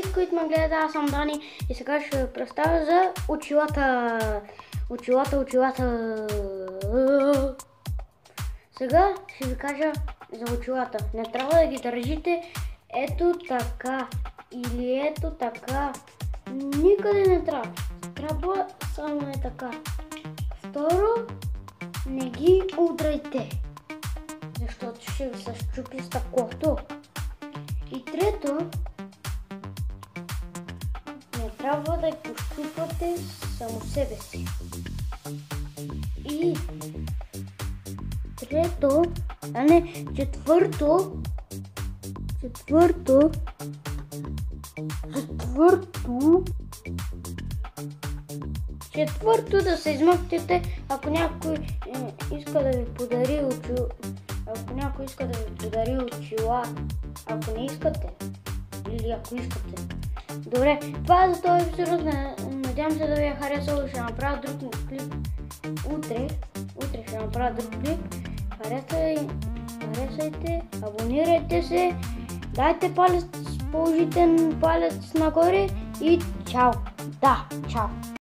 Здравейте, които ме гледат, аз съм Дани и сега ще ви представя за очилата. Очилата. Сега ще ви кажа за очилата. Не трябва да ги държите ето така или ето така. Никъде не трябва. Трябва само е така. Второ, не ги удрайте, защото ще ви се счупи стъклото. И трето, не трябва да пощупвате само себе си. И трето, четвърто да се измъкнете, ако някой иска да ви подари очила, ако не искате или ако искате. Добре, това е за този епизод. Надявам се да ви е харесало. Ще направя друг клип утре ще направя друг клип. Харесайте, абонирайте се, дайте положителен палец нагоре и чао! Чао!